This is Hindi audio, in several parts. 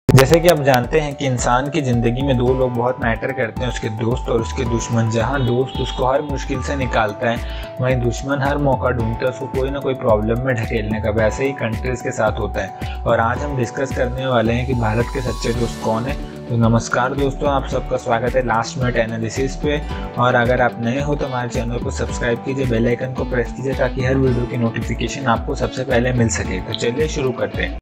जैसे कि आप जानते हैं कि इंसान की ज़िंदगी में दो लोग बहुत मैटर करते हैं, उसके दोस्त और उसके दुश्मन। जहां दोस्त उसको हर मुश्किल से निकालता है, वहीं दुश्मन हर मौका ढूंढता है उसको कोई ना कोई प्रॉब्लम में ढकेलने का। वैसे ही कंट्रीज़ के साथ होता है। और आज हम डिस्कस करने वाले हैं कि भारत के सच्चे दोस्त कौन है। तो नमस्कार दोस्तों, आप सबका स्वागत है लास्ट मिनट एनालिसिस पे। और अगर आप नए हो तो हमारे चैनल को सब्सक्राइब कीजिए, बेल आइकन को प्रेस कीजिए ताकि हर वीडियो की नोटिफिकेशन आपको सबसे पहले मिल सके। तो चलिए शुरू करते हैं।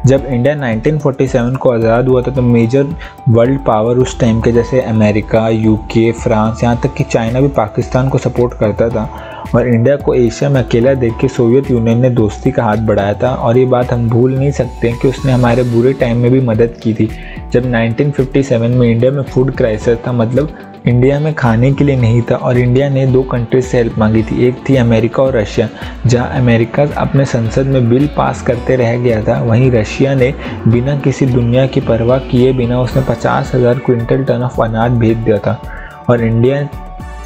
जब इंडिया 1947 को आज़ाद हुआ था तो मेजर वर्ल्ड पावर उस टाइम के जैसे अमेरिका, यूके, फ्रांस, यहाँ तक कि चाइना भी पाकिस्तान को सपोर्ट करता था। और इंडिया को एशिया में अकेला देख के सोवियत यूनियन ने दोस्ती का हाथ बढ़ाया था। और ये बात हम भूल नहीं सकते कि उसने हमारे बुरे टाइम में भी मदद की थी। जब 1957 में इंडिया में फूड क्राइसिस था, मतलब इंडिया में खाने के लिए नहीं था, और इंडिया ने दो कंट्रीज से हेल्प मांगी थी। एक थी अमेरिका और रशिया। जहां अमेरिका अपने संसद में बिल पास करते रह गया था, वहीं रशिया ने बिना किसी दुनिया की परवाह किए बिना उसने 50,000 क्विंटल टन ऑफ अनाज भेज दिया था। और इंडिया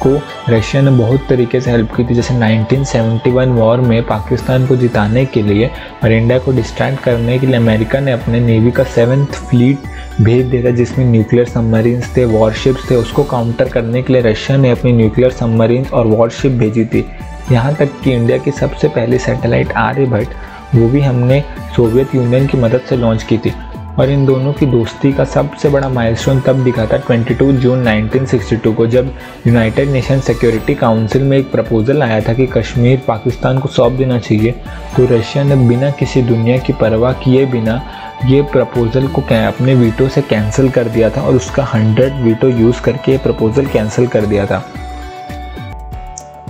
को रशिया ने बहुत तरीके से हेल्प की थी, जैसे 1971 वॉर में पाकिस्तान को जिताने के लिए और इंडिया को डिस्ट्रैक्ट करने के लिए अमेरिका ने अपने नेवी का 7th फ्लीट भेज दिया था, जिसमें न्यूक्लियर सबमरीन्स थे, वॉरशिप्स थे। उसको काउंटर करने के लिए रशिया ने अपनी न्यूक्लियर सबमरीन्स और वॉरशिप भेजी थी। यहाँ तक कि इंडिया की सबसे पहली सैटेलाइट आर्यभट्ट, वो भी हमने सोवियत यूनियन की मदद से लॉन्च की थी। और इन दोनों की दोस्ती का सबसे बड़ा माइलस्टोन तब दिखा था 22 जून 1962 को, जब यूनाइटेड नेशन सिक्योरिटी काउंसिल में एक प्रपोजल आया था कि कश्मीर पाकिस्तान को सौंप देना चाहिए। तो रशिया ने बिना किसी दुनिया की परवाह किए बिना ये प्रपोजल को अपने वीटो से कैंसिल कर दिया था और उसका 100 वीटो यूज़ करके ये प्रपोजल कैंसिल कर दिया था।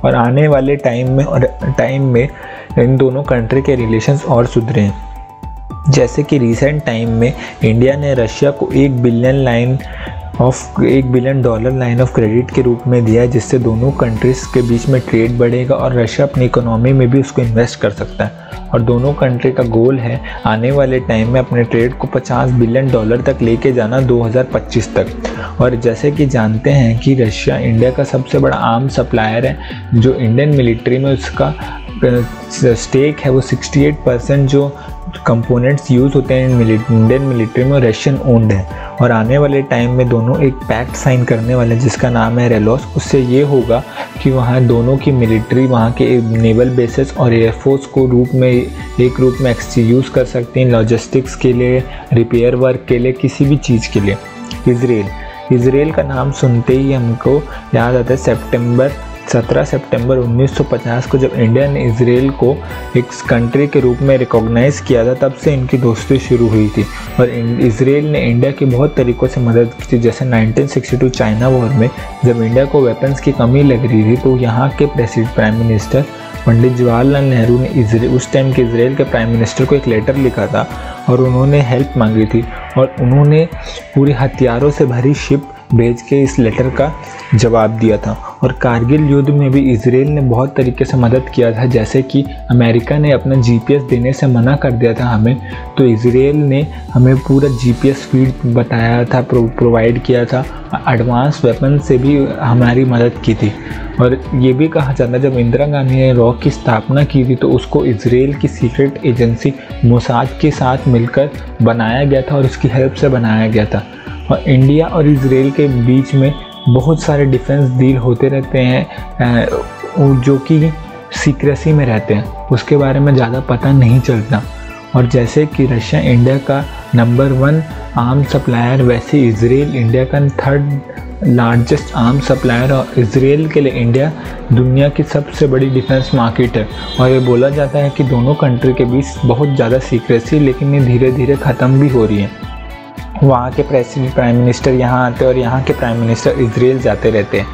और आने वाले टाइम में इन दोनों कंट्री के रिलेशंस और सुधरे हैं। जैसे कि रिसेंट टाइम में इंडिया ने रशिया को $1 बिलियन लाइन ऑफ क्रेडिट के रूप में दिया है, जिससे दोनों कंट्रीज़ के बीच में ट्रेड बढ़ेगा और रशिया अपनी इकोनॉमी में भी उसको इन्वेस्ट कर सकता है। और दोनों कंट्री का गोल है आने वाले टाइम में अपने ट्रेड को $50 बिलियन तक लेके जाना 2025 तक। और जैसे कि जानते हैं कि रशिया इंडिया का सबसे बड़ा आर्म सप्लायर है। जो इंडियन मिलिट्री में उसका स्टेक है वो 68% जो कंपोनेंट्स यूज़ होते हैं इंडियन मिलिट्री में रशियन ओन्ड है। और आने वाले टाइम में दोनों एक पैक्ट साइन करने वाले हैं जिसका नाम है रेलोस। उससे ये होगा कि वहाँ दोनों की मिलिट्री वहाँ के नेवल बेसेस और एयरफोर्स को एक रूप में यूज़ कर सकते हैं, लॉजिस्टिक्स के लिए, रिपेयर वर्क के लिए, किसी भी चीज़ के लिए। इसराइल का नाम सुनते ही हमको याद आता है 17 सितंबर 1950 को, जब इंडिया ने इसराइल को एक कंट्री के रूप में रिकॉग्नाइज़ किया था। तब से इनकी दोस्ती शुरू हुई थी। और इसराइल ने इंडिया की बहुत तरीक़ों से मदद की थी। जैसे 1962 चाइना वॉर में जब इंडिया को वेपन्स की कमी लग रही थी, तो यहाँ के प्राइम मिनिस्टर पंडित जवाहरलाल नेहरू ने उस टाइम के इसराइल के प्राइम मिनिस्टर को एक लेटर लिखा था और उन्होंने हेल्प मांगी थी। और उन्होंने पूरे हथियारों से भरी शिप भेज के इस लेटर का जवाब दिया था। और कारगिल युद्ध में भी इसराइल ने बहुत तरीके से मदद किया था। जैसे कि अमेरिका ने अपना GPS देने से मना कर दिया था हमें, तो इसराइल ने हमें पूरा GPS फीड बताया था, प्रोवाइड किया था। एडवांस वेपन से भी हमारी मदद की थी। और ये भी कहा जाता है जब इंदिरा गांधी ने रॉक की स्थापना की थी तो उसको इसराइल की सीक्रेट एजेंसी मोसाद के साथ मिलकर बनाया गया था और उसकी हेल्प से बनाया गया था। और इंडिया और इसराइल के बीच में बहुत सारे डिफेंस डील होते रहते हैं जो कि सीक्रेसी में रहते हैं, उसके बारे में ज़्यादा पता नहीं चलता। और जैसे कि रशिया इंडिया का नंबर 1 आर्म सप्लायर, वैसे इसराइल इंडिया का 3rd लार्जेस्ट आर्म सप्लायर। और इसराइल के लिए इंडिया दुनिया की सबसे बड़ी डिफेंस मार्केट है। और ये बोला जाता है कि दोनों कंट्री के बीच बहुत ज़्यादा सीक्रेसी, लेकिन ये धीरे धीरे ख़त्म भी हो रही है। वहाँ के प्राइम मिनिस्टर यहाँ आते और यहाँ के प्राइम मिनिस्टर इसराइल जाते रहते हैं।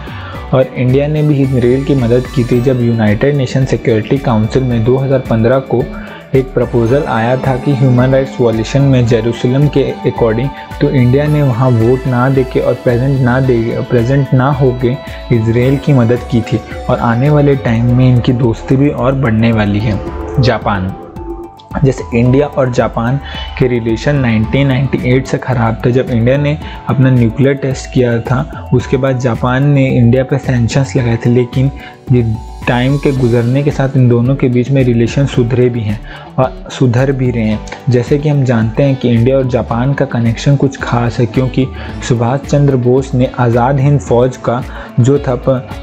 और इंडिया ने भी इसराइल की मदद की थी जब यूनाइटेड नेशन सिक्योरिटी काउंसिल में 2015 को एक प्रपोज़ल आया था कि ह्यूमन राइट्स वॉल्यूशन में जेरूसलम के अकॉर्डिंग, तो इंडिया ने वहाँ वोट ना देके और प्रेजेंट ना होके इसराइल की मदद की थी। और आने वाले टाइम में इनकी दोस्ती भी और बढ़ने वाली है। जैसे इंडिया और जापान के रिलेशन 1998 से ख़राब थे। जब इंडिया ने अपना न्यूक्लियर टेस्ट किया था उसके बाद जापान ने इंडिया पे सैंक्शंस लगाए थे, लेकिन ये टाइम के गुजरने के साथ इन दोनों के बीच में रिलेशन सुधरे भी हैं और सुधर भी रहे हैं। जैसे कि हम जानते हैं कि इंडिया और जापान का कनेक्शन कुछ खास है, क्योंकि सुभाष चंद्र बोस ने आज़ाद हिंद फ़ौज का जो था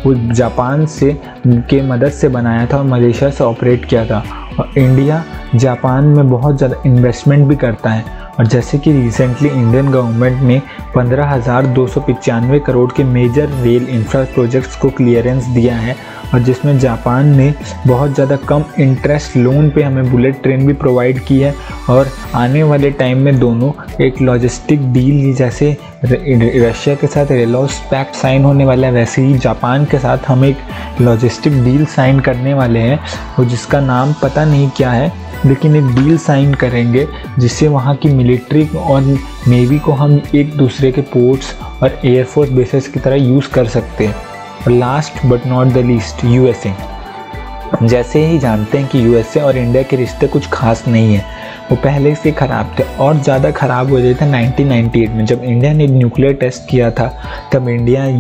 वो जापान से के मदद से बनाया था और मलेशिया से ऑपरेट किया था। और इंडिया जापान में बहुत ज़्यादा इन्वेस्टमेंट भी करता है। और जैसे कि रिसेंटली इंडियन गवर्नमेंट ने 15,295 करोड़ के मेजर रेल इंफ्रा प्रोजेक्ट्स को क्लियरेंस दिया है, और जिसमें जापान ने बहुत ज़्यादा कम इंटरेस्ट लोन पे हमें बुलेट ट्रेन भी प्रोवाइड की है। और आने वाले टाइम में दोनों एक लॉजिस्टिक डील, जैसे रशिया के साथ रेलॉस पैक्ट साइन होने वाला है, वैसे ही जापान के साथ हम एक लॉजिस्टिक डील साइन करने वाले हैं, और जिसका नाम पता नहीं क्या है, लेकिन एक डील साइन करेंगे जिससे वहाँ की मिलिट्री और नेवी को हम एक दूसरे के पोर्ट्स और एयरफोर्स बेसेस की तरह यूज़ कर सकते हैं। और last but not the least, USA. जैसे ही जानते हैं कि यूएसए और इंडिया के रिश्ते कुछ खास नहीं है, वो पहले से ख़राब थे और ज़्यादा ख़राब हो गए थे 1998 में। जब इंडिया ने न्यूक्लियर टेस्ट किया था तब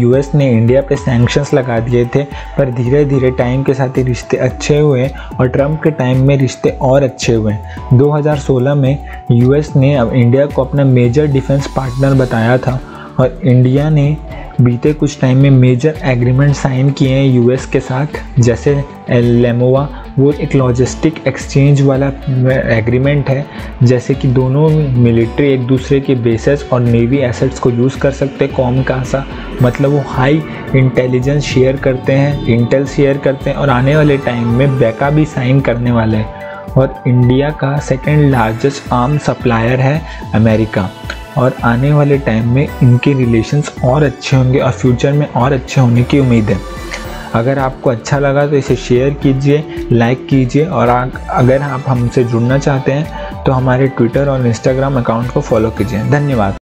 यूएस ने इंडिया पे सैंक्शंस लगा दिए थे, पर धीरे धीरे टाइम के साथ ही रिश्ते अच्छे हुए और ट्रम्प के टाइम में रिश्ते और अच्छे हुए। 2016 में यूएस ने अब इंडिया को अपना मेजर डिफेंस पार्टनर बताया था, और इंडिया ने बीते कुछ टाइम में मेजर एग्रीमेंट साइन किए हैं यूएस के साथ, जैसे लेमोवा, वो एक लॉजिस्टिक एक्सचेंज वाला एग्रीमेंट है, जैसे कि दोनों मिलिट्री एक दूसरे के बेसेस और नेवी एसेट्स को यूज़ कर सकते हैं। कॉम का सा मतलब वो हाई इंटेलिजेंस शेयर करते हैं, इंटेल शेयर करते हैं, और आने वाले टाइम में बेका भी साइन करने वाले हैं। और इंडिया का सेकेंड लार्जेस्ट आर्म सप्लायर है अमेरिका, और आने वाले टाइम में इनके रिलेशंस और अच्छे होंगे और फ्यूचर में और अच्छे होने की उम्मीद है। अगर आपको अच्छा लगा तो इसे शेयर कीजिए, लाइक कीजिए, और अगर आप हमसे जुड़ना चाहते हैं तो हमारे ट्विटर और इंस्टाग्राम अकाउंट को फॉलो कीजिए। धन्यवाद।